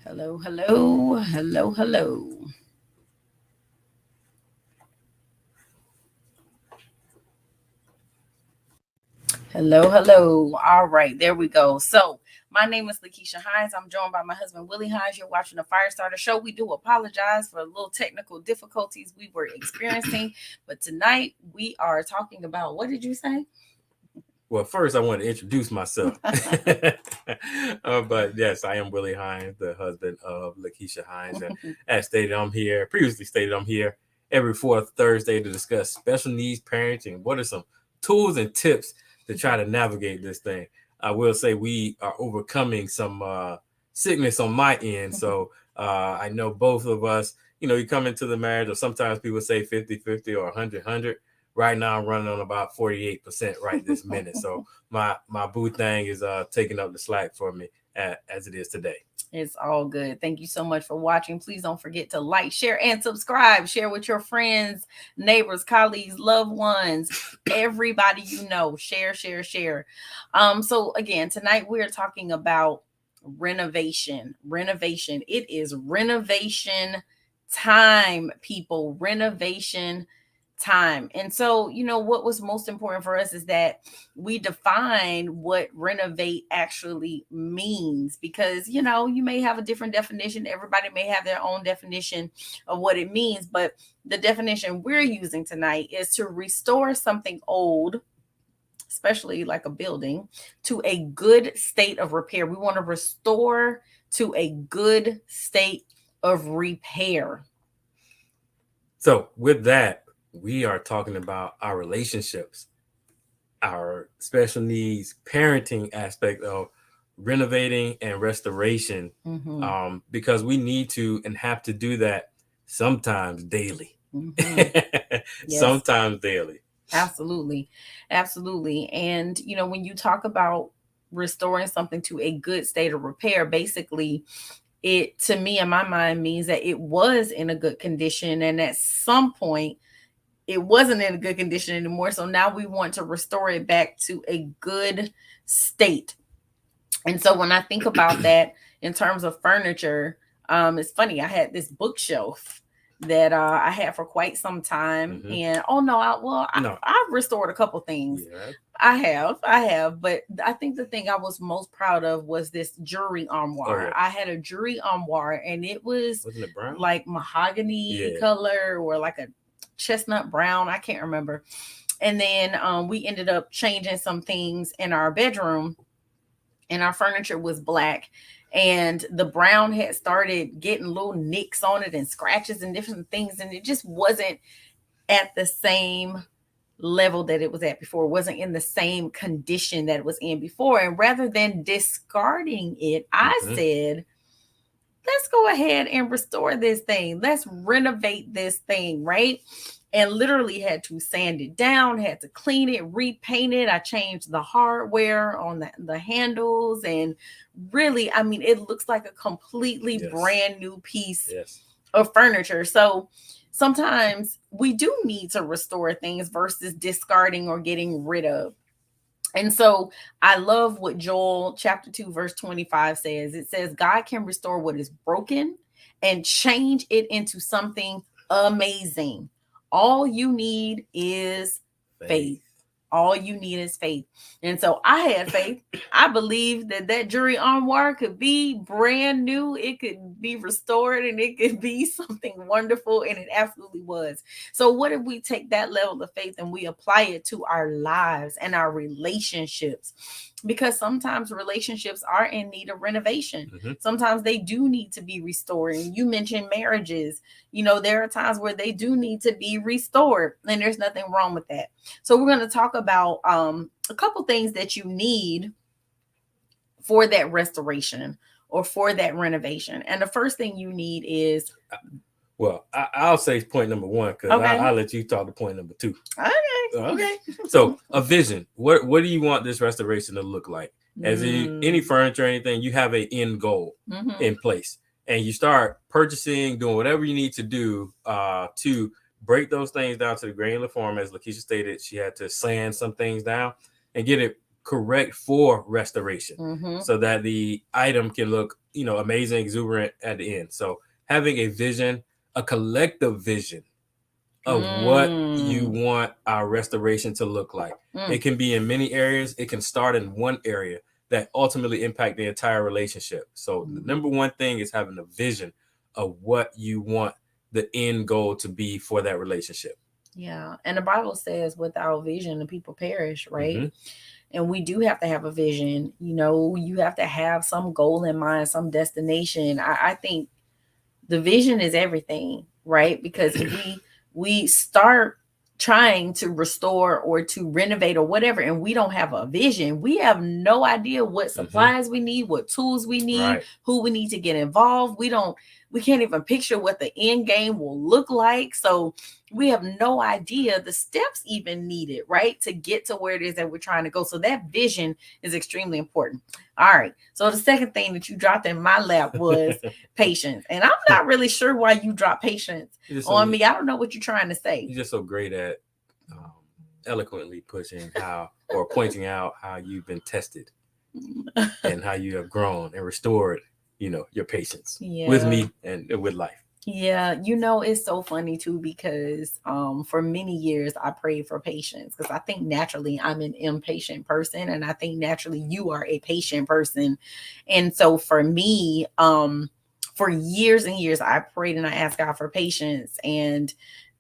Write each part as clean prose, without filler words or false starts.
Hello, hello, hello, hello. Hello, hello. All right, there we go. So, my name is LaKeesha Hines. I'm joined by my husband, Willie Hines. You're watching the Firestarter Show. We do apologize for a little technical difficulties we were experiencing, but tonight we are talking about what did you say? Well, first I want to introduce myself. But yes, I am Willie Hines, the husband of LaKeesha Hines. And as stated, previously stated, I'm here every fourth Thursday to discuss special needs parenting. What are some tools and tips to try to navigate this thing? I will say we are overcoming some sickness on my end. So I know both of us, you come into the marriage, or sometimes people say 50-50 or 100-100. Right now, I'm running on about 48% right this minute. So my boo thing is taking up the slack for me as it is today. It's all good. Thank you so much for watching. Please don't forget to like, share, and subscribe. Share with your friends, neighbors, colleagues, loved ones, everybody you know. Share, share, share. So again, tonight we're talking about renovation. Renovation. It is renovation time, people. Renovation time. And so, what was most important for us is that we define what renovate actually means because, you may have a different definition. Everybody may have their own definition of what it means, but the definition we're using tonight is to restore something old, especially like a building, to a good state of repair. We want to restore to a good state of repair. So with that, we are talking about our relationships, our special needs parenting aspect of renovating and restoration, Mm-hmm. because we need to and have to do that sometimes daily. Mm-hmm. Yes. Sometimes daily. Absolutely. Absolutely. And, when you talk about restoring something to a good state of repair, basically, it to me in my mind means that it was in a good condition. And at some point, it wasn't in a good condition anymore. So now we want to restore it back to a good state. And so when I think about that in terms of furniture, it's funny. I had this bookshelf that I had for quite some time, Mhm. and oh no, No. I've restored a couple things. Yeah. I have, but I think the thing I was most proud of was this jewelry Oh armoire. yeah. I had a jewelry armoire, and it was Wasn't it brown? like mahogany Yeah. color or like a chestnut brown. I can't remember. And then we ended up changing some things in our bedroom, and our furniture was black, and the brown had started getting little nicks on it and scratches and different things, and it just wasn't at the same level that it was at before. It wasn't in the same condition that it was in before. And rather than discarding it, I Mhm. said, let's go ahead and restore this thing. Let's renovate this thing, right? And literally had to sand it down, had to clean it, repaint it. I changed the hardware on the handles. And really, I mean, it looks like a completely Yes. brand new piece Yes. of furniture. So sometimes we do need to restore things versus discarding or getting rid of. And so I love what Joel chapter 2, verse 25 says. It says, God can restore what is broken and change it into something amazing. All you need is faith. All you need is faith. And so I had faith. I believe that jewelry armoire could be brand new. It could be restored and it could be something wonderful. And it absolutely was. So, what if we take that level of faith and we apply it to our lives and our relationships? Because sometimes relationships are in need of renovation. Mm-hmm. Sometimes they do need to be restored. And you mentioned marriages. There are times where they do need to be restored, and there's nothing wrong with that. So, we're going to talk about a couple things that you need for that restoration or for that renovation. And the first thing you need is Well, I'll say point number one because okay. I'll let you talk to point number two. Okay. So a vision. What do you want this restoration to look like? As any furniture or anything, you have an end goal in place, and you start purchasing, doing whatever you need to do to break those things down to the granular form. As LaKeesha stated, she had to sand some things down and get it correct for restoration, Mm-hmm. so that the item can look, amazing, exuberant at the end. So having a vision, a collective vision of what you Mm. want our restoration to look like. Mm. It can be in many areas. It can start in one area that ultimately impact the entire relationship. So the Mm. number one thing is having a vision of what you want the end goal to be for that relationship. Yeah. And the Bible says, without vision, the people perish, right? Mm-hmm. And we do have to have a vision. You have to have some goal in mind, some destination. I think the vision is everything, right? Because if we start trying to restore or to renovate or whatever, and we don't have a vision, we have no idea what Mm-hmm. supplies we need, what tools we need, Right. who we need to get involved. We can't even picture what the end game will look like. So we have no idea the steps even needed, right, to get to where it is that we're trying to go. So that vision is extremely important. All right, so the second thing that you dropped in my lap was patience. And I'm not really sure why you dropped patience You're just so on me. I don't know what you're trying to say. you're just so great at eloquently pushing how or pointing out how you've been tested and how you have grown and restored, your patience with Yeah. me and with life. Yeah, it's so funny too because for many years I prayed for patience because I think naturally I'm an impatient person and I think naturally you are a patient person. And so for me, for years and years I prayed and I asked God for patience, and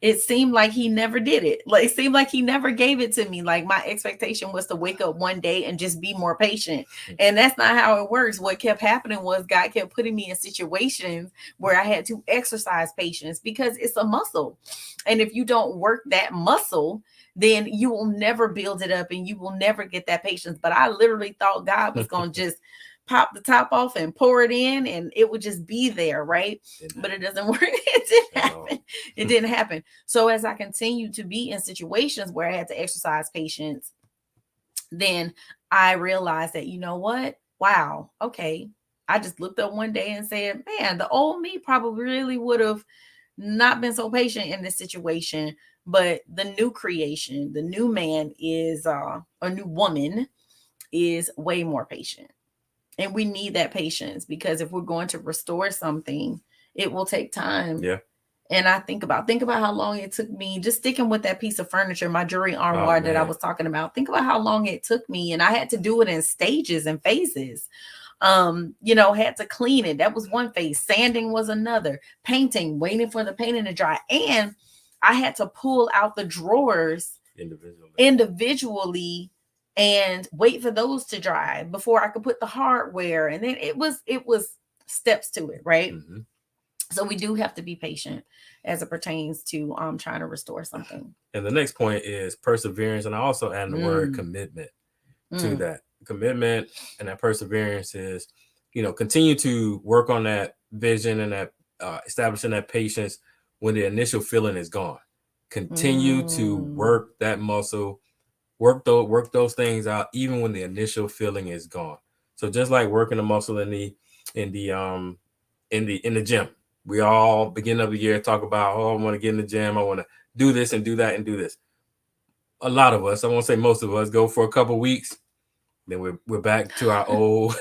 it seemed like he never did it. Like it seemed like he never gave it to me. Like my expectation was to wake up one day and just be more patient. And that's not how it works. What kept happening was God kept putting me in situations where I had to exercise patience because it's a muscle. And if you don't work that muscle, then you will never build it up and you will never get that patience. But I literally thought God was going to just pop the top off and pour it in and it would just be there, right? But it doesn't work. It didn't happen. It didn't happen. So as I continued to be in situations where I had to exercise patience, then I realized that, you know what? Wow, okay. I just looked up one day and said, man, the old me probably really would have not been so patient in this situation. But the new creation, the new man is a new woman is way more patient. And we need that patience because if we're going to restore something, it will take time. Yeah. And I think about how long it took me, just sticking with that piece of furniture, my jewelry Oh armoire that I man. was talking about. Think about how long it took me, and I had to do it in stages and phases. Had to clean it. That was one phase. Sanding was another. Painting, waiting for the painting to dry. And I had to pull out the drawers individually and wait for those to dry before I could put the hardware. And then it was steps to it, right? Mm-hmm. So we do have to be patient as it pertains to trying to restore something. And the next point is perseverance, and I also add the word Mm, commitment to mm, that. Commitment and that perseverance is, continue to work on that vision and that establishing that patience when the initial feeling is gone. Continue to mm, work that muscle, work those things out even when the initial feeling is gone. So just like working the muscle in the in the gym, we all beginning of the year talk about, oh, I want to get in the gym, I want to do this and do that and do this. A lot of us, I won't say most of us, go for a couple weeks, then we're back to our old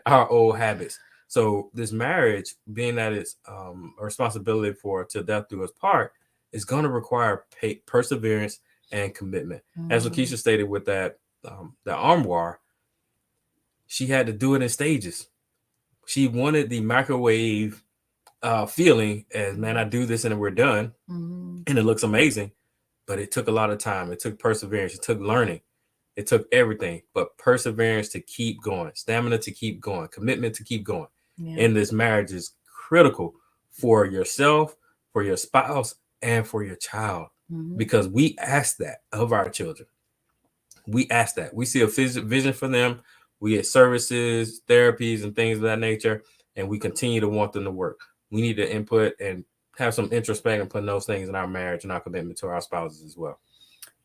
our old habits. So this marriage, being that it's a responsibility for till death do us part, is going to require perseverance and commitment. As mm, LaKeesha stated with the armoire, she had to do it in stages. She wanted the microwave feeling as, man, I do this and we're done, mm. and it looks amazing. But it took a lot of time. It took perseverance. It took learning. It took everything, but perseverance to keep going, stamina to keep going, commitment to keep going. Yeah. And this marriage is critical for yourself, for your spouse, and for your child, Mhm. because we ask that of our children. We ask that. We see a vision for them. We get services, therapies, and things of that nature, and we continue to want them to work. We need to input and have some introspect and put those things in our marriage and our commitment to our spouses as well.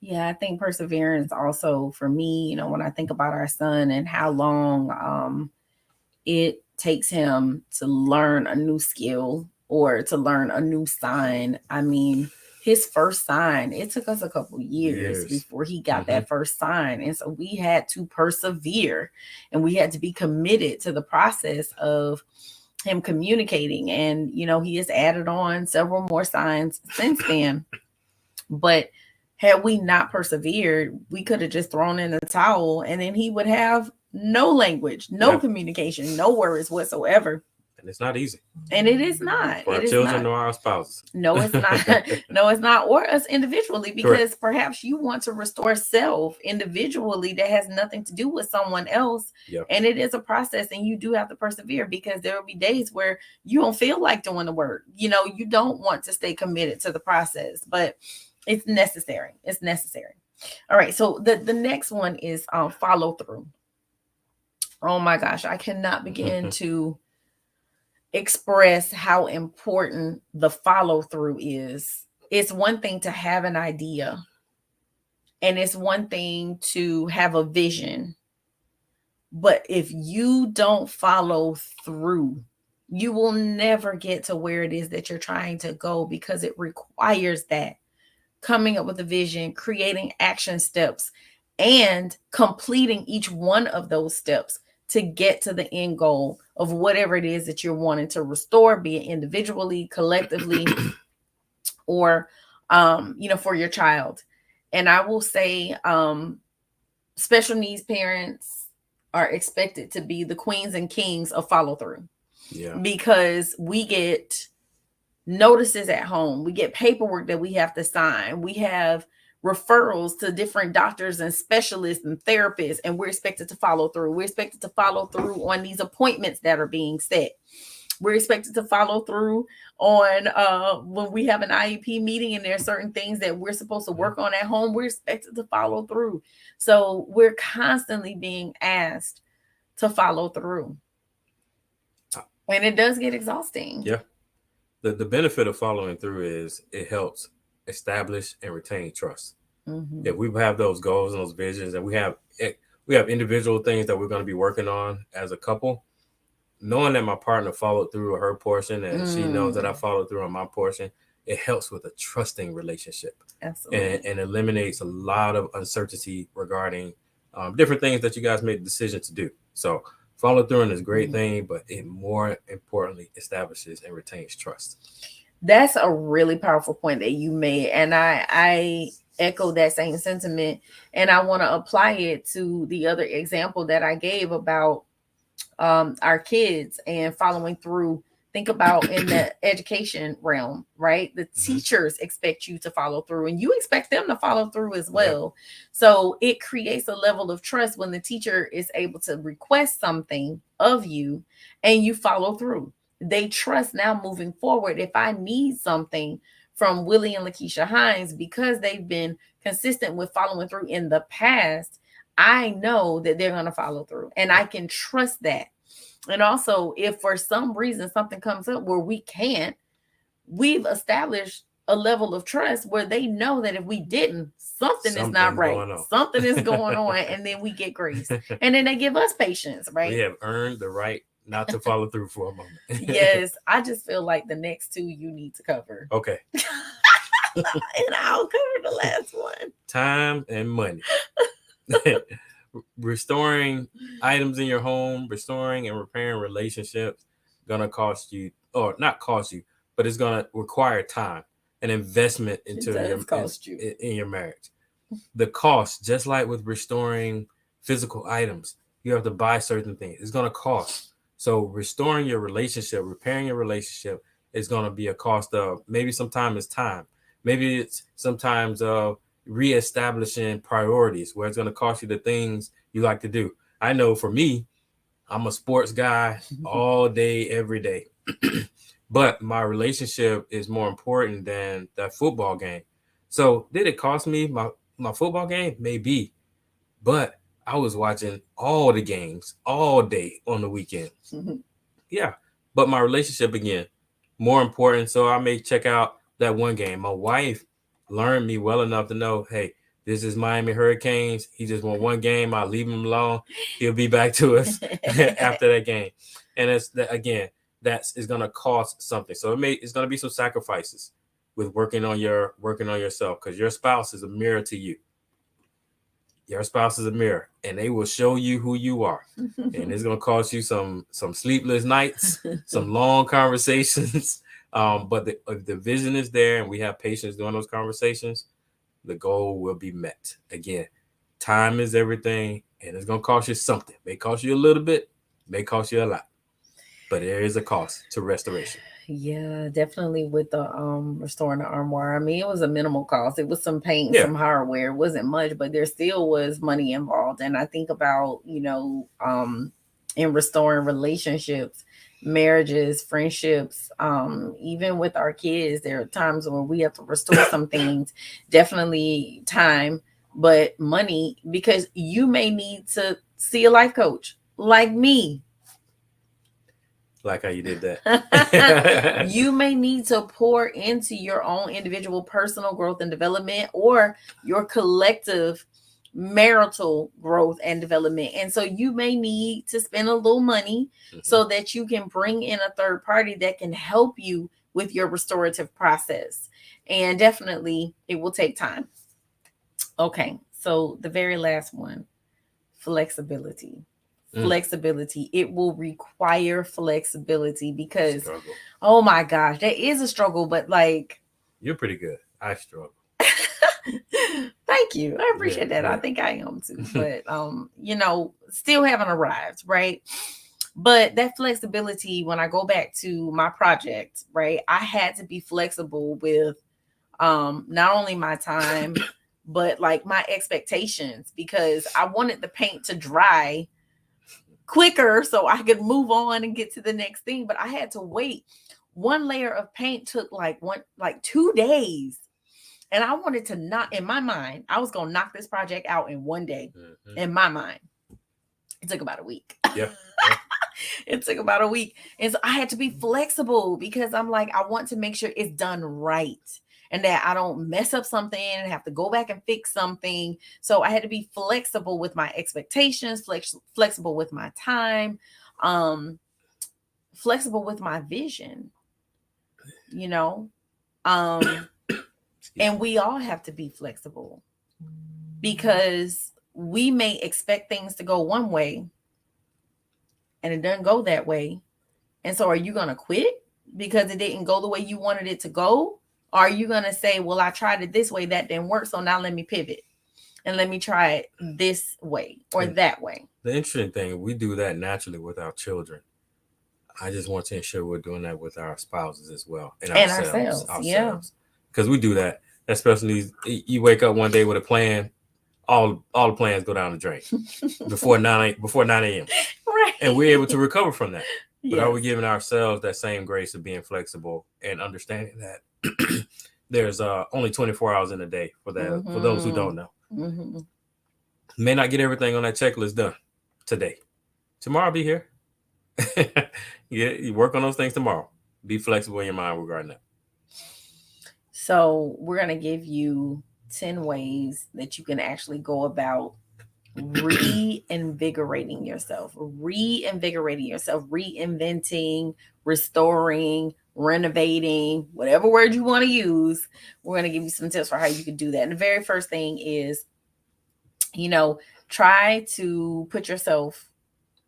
Yeah, I think perseverance also for me, when I think about our son and how long it takes him to learn a new skill or to learn a new sign. I mean, his first sign, it took us a couple years Years. before he got that first sign. And so we had to persevere and we had to be committed to the process of him communicating. And, you know, he has added on several more signs since then. But had we not persevered, we could have just thrown in the towel and then he would have no language, no communication, no words whatsoever. And it's not easy. And it is not. For our It is children not. or our spouses. No, it's not. No, it's not. Or us individually, because Correct. perhaps you want to restore self individually that has nothing to do with someone else. Yep. And it is a process and you do have to persevere because there will be days where you don't feel like doing the work. You know, you don't want to stay committed to the process, but it's necessary. It's necessary. All right. So the next one is follow through. Oh my gosh, I cannot begin to express how important the follow through is. It's one thing to have an idea, and it's one thing to have a vision. But if you don't follow through, you will never get to where it is that you're trying to go, because it requires that coming up with a vision, creating action steps, and completing each one of those steps to get to the end goal of whatever it is that you're wanting to restore, be it individually, collectively, or for your child. And I will say, special needs parents are expected to be the queens and kings of follow through. Yeah. Because we get notices at home, we get paperwork that we have to sign, we have referrals to different doctors and specialists and therapists, and we're expected to follow through. We're expected to follow through on these appointments that are being set. We're expected to follow through on when we have an IEP meeting and there are certain things that we're supposed to work on at home. We're expected to follow through. So we're constantly being asked to follow through. And it does get exhausting. Yeah. The benefit of following through is it helps establish and retain trust. Mm-hmm. If we have those goals and those visions, and we have individual things that we're going to be working on as a couple, knowing that my partner followed through on her portion and she knows that I followed through on my portion, it helps with a trusting relationship. Absolutely. And eliminates a lot of uncertainty regarding different things that you guys made the decision to do. So follow through is a great thing, but it more importantly establishes and retains trust. That's a really powerful point that you made. And I echo that same sentiment. And I want to apply it to the other example that I gave about our kids and following through. Think about in the education realm, right? The teachers expect you to follow through and you expect them to follow through as well. Yeah. So it creates a level of trust when the teacher is able to request something of you and you follow through. They trust now moving forward. If I need something from Willie and LaKeesha Hines, because they've been consistent with following through in the past, I know that they're going to follow through and I can trust that. And also, if for some reason something comes up where we can't, we've established a level of trust where they know that if we didn't, something is not right. Something is going on. And then we get grace. And then they give us patience, right? We have earned the right not to follow through for a moment. Yes. I just feel like the next two you need to cover. Okay. And I'll cover the last one. Time and money. Restoring items in your home, restoring and repairing relationships, gonna cost you, or not cost you, but it's gonna require time and investment into in your marriage. The cost, just like with restoring physical items, you have to buy certain things. It's gonna cost. So restoring your relationship, repairing your relationship is gonna be a cost of maybe sometimes it's time, maybe it's sometimes reestablishing priorities where it's going to cost you the things you like to do. I know for me, I'm a sports guy all day, every day. But my relationship is more important than that football game. So did it cost me my football game? Maybe. But I was watching all the games all day on the weekend. Yeah. But my relationship, again, more important. So I may check out that one game. My wife learned me well enough to know, hey, this is Miami Hurricanes. He just won one game. I'll leave him alone. He'll be back to us after that game. And it's that, again, that is going to cost something. So it's going to be some sacrifices with working on yourself, because your spouse is a mirror to you. Your spouse is a mirror, and they will show you who you are. And it's gonna cost you some sleepless nights, some long conversations. But if the vision is there and we have patience during those conversations, the goal will be met. Again, time is everything, and it's gonna cost you something. It may cost you a little bit, may cost you a lot, but there is a cost to restoration. Yeah, definitely with the restoring the armoire. I mean, it was a minimal cost. It was some paint, Yeah. some hardware. It wasn't much, but there still was money involved. And I think about, in restoring relationships, marriages, friendships, even with our kids, there are times when we have to restore some things. Definitely time, but money, because you may need to see a life coach like me. Like how you did that. You may need to pour into your own individual personal growth and development, or your collective marital growth and development. And so you may need to spend a little money so that you can bring in a third party that can help you with your restorative process. And definitely it will take time. Okay, so the very last one, flexibility. Flexibility. It will require flexibility because, Struggle. oh my gosh, that is a struggle, but like, You're pretty good. I struggle. thank you. I appreciate that. Yeah. I think I am too. But still haven't arrived, right? But that flexibility, when I go back to my project, right, I had to be flexible with not only my time, but like my expectations, because I wanted the paint to dry quicker so I could move on and get to the next thing. But I had to wait. One layer of paint took like 2 days. And I wanted to not, in my mind, I was gonna knock this project out in one day. In my mind. It took about a week. Yeah. It took about a week. And so I had to be flexible because I'm like, I want to make sure it's done right, and that I don't mess up something and have to go back and fix something. So I had to be flexible with my expectations, flexible with my time, flexible with my vision, and we all have to be flexible, because we may expect things to go one way and it doesn't go that way. And so are you going to quit because it didn't go the way you wanted it to go? Or are you going to say, well, I tried it this way, that didn't work, so now let me pivot and let me try it this way or that way? The interesting thing, we do that naturally with our children. I just want to ensure we're doing that with our spouses as well. And ourselves. Yeah. Because we do that. Especially you wake up one day with a plan, all the plans go down the drain before 9 a.m. Right. And we're able to recover from that. But are we giving ourselves that same grace of being flexible and understanding that there's only 24 hours in a day for that? For those who don't know, may not get everything on that checklist done today. Tomorrow I'll be here. You work on those things tomorrow. Be flexible in your mind regarding that. So we're going to give you 10 ways that you can actually go about reinvigorating yourself, reinventing, restoring, renovating, whatever word you want to use. We're going to give you some tips for how you can do that. And the very first thing is, try to put yourself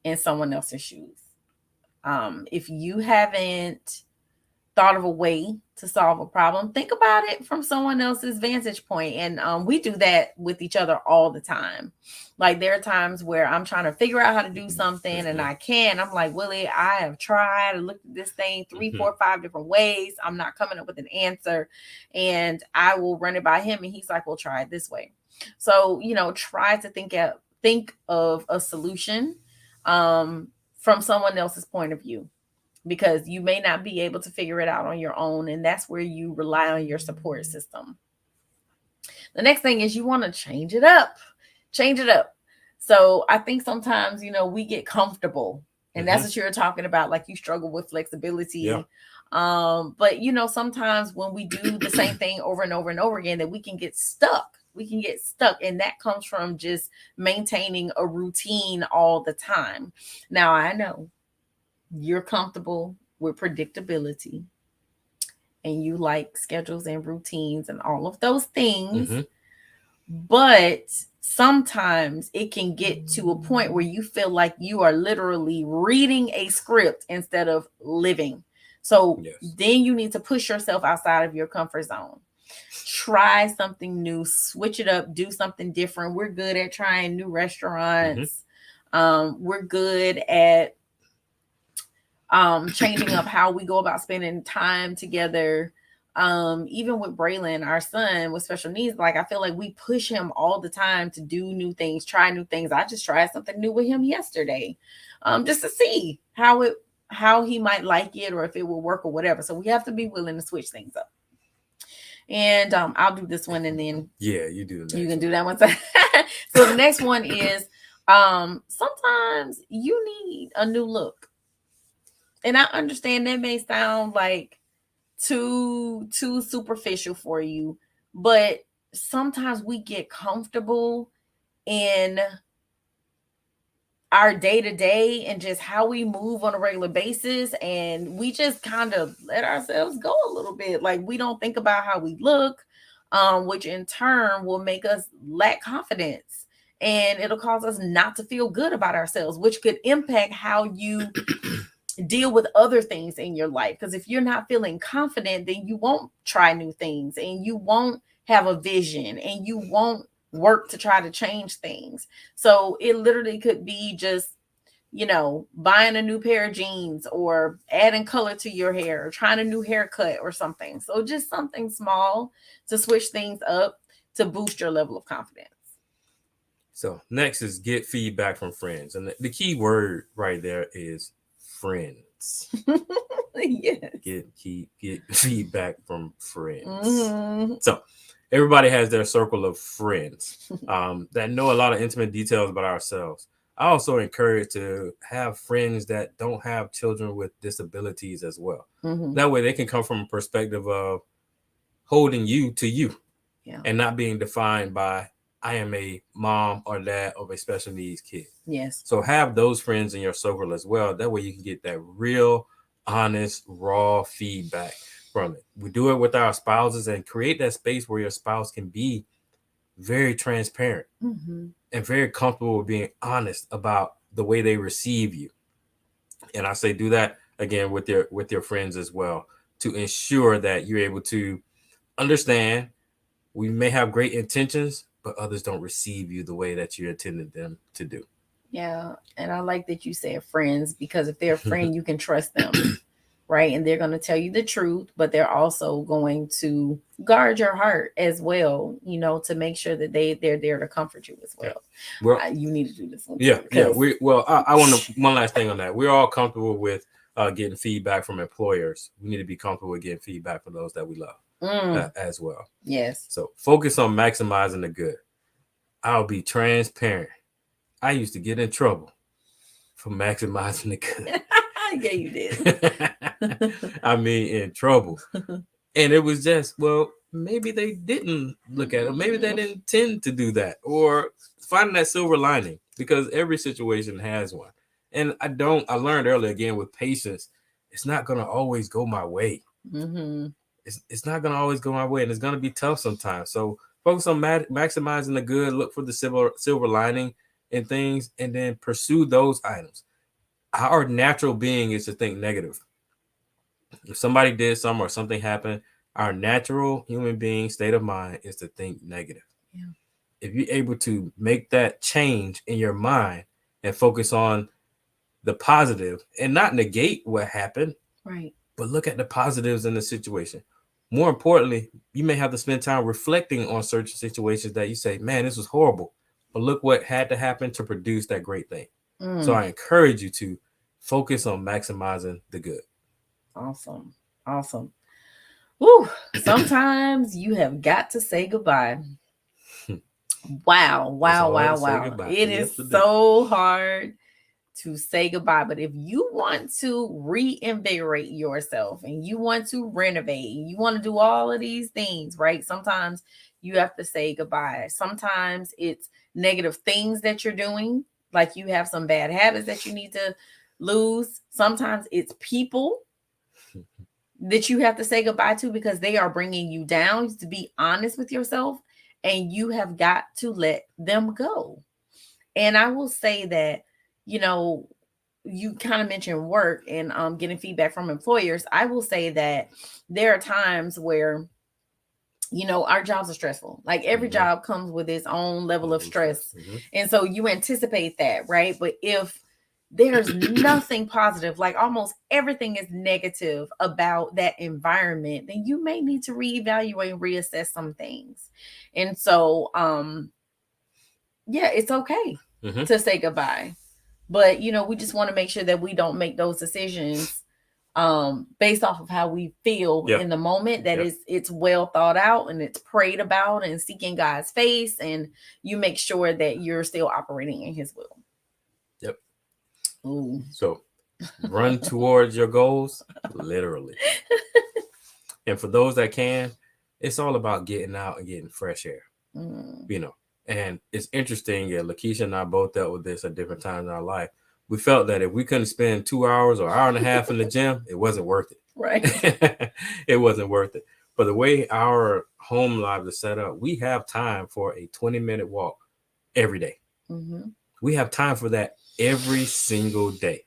in someone else's shoes. If you haven't thought of a way to solve a problem, think about it from someone else's vantage point. And we do that with each other all the time. Like, there are times where I'm trying to figure out how to do something and I can't. I'm like, Willie, I have tried and looked at this thing 3, 4, 5 different ways. I'm not coming up with an answer. And I will run it by him and he's like, well, try it this way. So, try to think of a solution from someone else's point of view, because you may not be able to figure it out on your own. And that's where you rely on your support system. The next thing is you want to change it up. So I think sometimes, we get comfortable, and that's what you're talking about. Like, you struggle with flexibility. Yeah. But sometimes when we do the same thing over and over and over again, that we can get stuck. And that comes from just maintaining a routine all the time. Now, I know you're comfortable with predictability. and you like schedules and routines and all of those things. Mm-hmm. But sometimes it can get to a point where you feel like you are literally reading a script instead of living. So Yes. then you need to push yourself outside of your comfort zone. Try something new, switch it up, do something different. We're good at trying new Mm-hmm. restaurants. We're good at changing up how we go about spending time together. Even with Braylon, our son with special needs, like I feel like we push him all the time to do new things, try new things. I just tried something new with him yesterday, just to see how he might like it or if it will work or whatever. So we have to be willing to switch things up. And I'll do this one and then Yeah, you do the you next can one. do that one. So the next one is sometimes you need a new look. And I understand that may sound like too superficial for you, but sometimes we get comfortable in our day to day and just how we move on a regular basis, and we just kind of let ourselves go a little bit. Like we don't think about how we look, which in turn will make us lack confidence, and it'll cause us not to feel good about ourselves, which could impact how you deal with other things in your life. Because if you're not feeling confident, then you won't try new things and you won't have a vision and you won't work to try to change things. So it literally could be just, buying a new pair of jeans or adding color to your hair or trying a new haircut or something. So just something small to switch things up to boost your level of confidence. So next is get feedback from friends, and the key word right there is friends. Yes. Get feedback from friends. Mm-hmm. So everybody has their circle of friends that know a lot of intimate details about ourselves. I also encourage to have friends that don't have children with disabilities as well. Mm-hmm. That way they can come from a perspective of holding you to you, Yeah. and not being defined by I am a mom or dad of a special needs kid. Yes. So have those friends in your circle as well. That way you can get that real, honest, raw feedback from it. We do it with our spouses and create that space where your spouse can be very transparent Mm-hmm. and very comfortable with being honest about the way they receive you. And I say do that again with your friends as well, to ensure that you're able to understand we may have great intentions, but others don't receive you the way that you intended them to do. Yeah, and I like that you said friends, because if they're a friend, you can trust them, right? And they're going to tell you the truth, but they're also going to guard your heart as well, to make sure that they're there to comfort you as Yeah. well. Well, You need to do this one yeah, too, yeah. because I want to one last thing on that. We're all comfortable with getting feedback from employers. We need to be comfortable with getting feedback from those that we love as well. Yes. So focus on maximizing the good. I'll be transparent. I used to get in trouble for maximizing the good. Yeah, you did. I mean, in trouble. And it was just, well, maybe they didn't look at it. Maybe they didn't intend to do that. Or finding that silver lining, because every situation has one. And I learned earlier again with patience, it's not going to always go my way. Mm-hmm. It's not going to always go my way. And it's going to be tough sometimes. So focus on maximizing the good, look for the silver lining in things, and then pursue those items. Our natural being is to think negative. If somebody did something or something happened, our natural human being state of mind is to think negative. Yeah. If you're able to make that change in your mind and focus on the positive and not negate what happened, Right. but look at the positives in the situation. More importantly, you may have to spend time reflecting on certain situations that you say, man, this was horrible, but look what had to happen to produce that great thing. So I encourage you to focus on maximizing the good. Awesome. Awesome. Woo. Sometimes you have got to say goodbye. Wow. It's Wow. hard Wow. to say Wow. goodbye. It Yes, is it is. so hard to say goodbye. But if you want to reinvigorate yourself and you want to renovate, and you want to do all of these things, right? Sometimes you have to say goodbye. Sometimes it's negative things that you're doing, like you have some bad habits that you need to lose. Sometimes it's people that you have to say goodbye to because they are bringing you down. To be honest with yourself, and you have got to let them go. And I will say that, you know, you kind of mentioned work and getting feedback from employers. I will say that there are times where, you know, our jobs are stressful. Like every Mm-hmm. job comes with its own level of stress. Mm-hmm. And so you anticipate that, right? But if there's nothing positive, like almost everything is negative about that environment, then you may need to reevaluate and reassess some things. And so yeah, it's okay Mm-hmm. to say goodbye. But you know, we just want to make sure that we don't make those decisions based off of how we feel Yep. in the moment, that Yep. it's well thought out and it's prayed about and seeking God's face, and you make sure that you're still operating in his will. Yep. Ooh. So run towards your goals, literally. And for those that can, it's all about getting out and getting fresh air, Mm, you know. And it's interesting, yeah, LaKeesha and I both dealt with this at different times in our life. We felt that if we couldn't spend 2 hours or hour and a half in the gym, it wasn't worth right. it. It wasn't worth it. But the way our home lives are set up, we have time for a 20-minute walk every day. Mm-hmm. We have time for that every single day.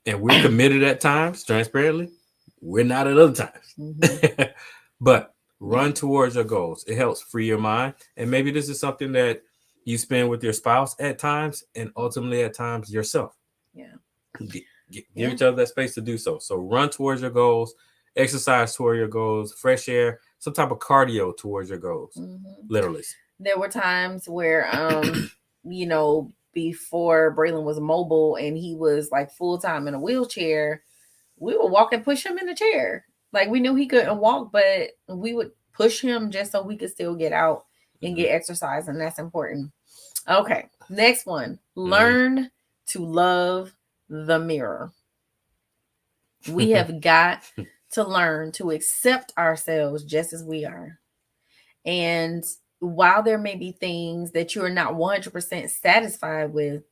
And we're committed at times, transparently. We're not at other times. Mm-hmm. But run towards your goals. It helps free your mind. And maybe this is something that you spend with your spouse at times and ultimately at times yourself. Yeah. Give Yeah. each other that space to do so. So run towards your goals, exercise toward your goals, fresh air, some type of cardio towards your goals. Mm-hmm. Literally. There were times where you know, before Braylon was mobile and he was like full time in a wheelchair, we would walk and push him in the chair. Like we knew he couldn't walk, but we would push him just so we could still get out and get exercise, and that's important. Okay, next one. Learn to love the mirror. We have got to learn to accept ourselves just as we are. And while there may be things that you're not 100% satisfied with,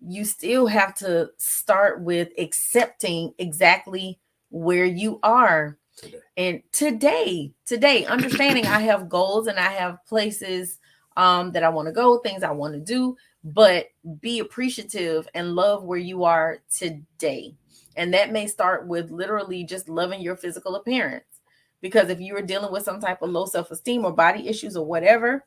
you still have to start with accepting exactly where you are. Today. And today, understanding I have goals and I have places that I want to go, things I want to do, but be appreciative and love where you are today. And that may start with literally just loving your physical appearance. Because if you are dealing with some type of low self-esteem or body issues or whatever,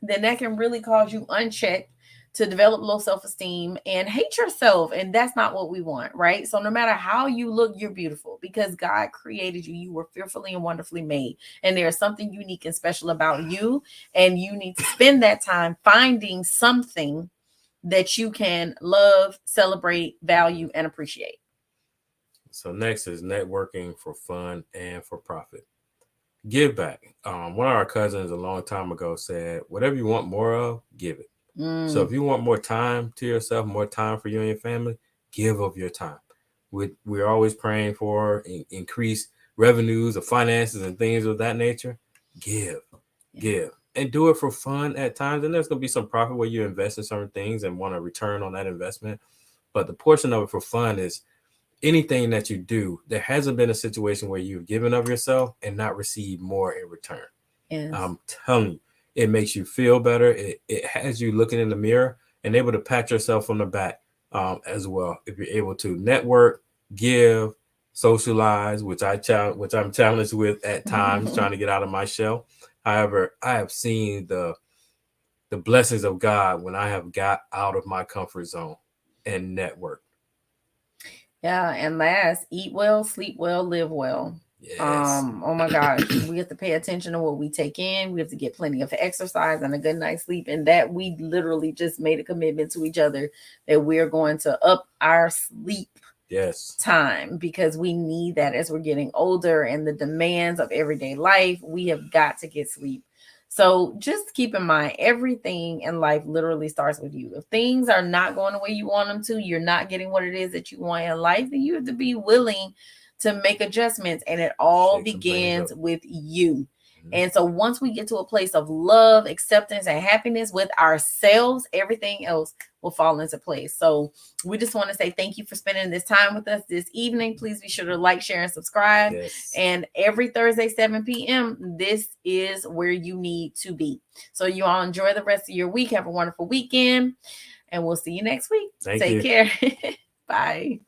then that can really cause you unchecked to develop low self-esteem and hate yourself, and that's not what we want, right? So no matter how you look, you're beautiful because God created you. You were fearfully and wonderfully made, and there's something unique and special about you, and you need to spend that time finding something that you can love, celebrate, value, and appreciate. So next is networking for fun and for profit. Give back. One of our cousins a long time ago said, "Whatever you want more of, give it." So if you want more time to yourself, more time for you and your family, give of your time. We're always praying for increased revenues or finances and things of that nature. Give, give, and do it for fun at times. And there's going to be some profit where you invest in certain things and want a return on that investment. But the portion of it for fun is anything that you do. There hasn't been a situation where you've given of yourself and not received more in return. Yes. I'm telling you, it makes you feel better. It has you looking in the mirror and able to pat yourself on the back as well. If you're able to network, give, socialize, which I'm challenged with at times, trying to get out of my shell. However, I have seen the blessings of God when I have got out of my comfort zone and network. Yeah, and last, eat well, sleep well, live well. Yes. Oh my gosh, we have to pay attention to what we take in. We have to get plenty of exercise and a good night's sleep, and that we literally just made a commitment to each other that we're going to up our sleep Yes. time because we need that as we're getting older and the demands of everyday life. We have got to get sleep. So just keep in mind, everything in life literally starts with you. If things are not going the way you want them to, you're not getting what it is that you want in life, then you have to be willing to make adjustments. And it all begins with you. And so once we get to a place of love, acceptance, and happiness with ourselves, everything else will fall into place. So we just want to say thank you for spending this time with us this evening. Please be sure to like, share, and subscribe. Yes. And every Thursday, 7 p.m., this is where you need to be. So you all enjoy the rest of your week. Have a wonderful weekend. And we'll see you next week. Thank Take you. care. Bye.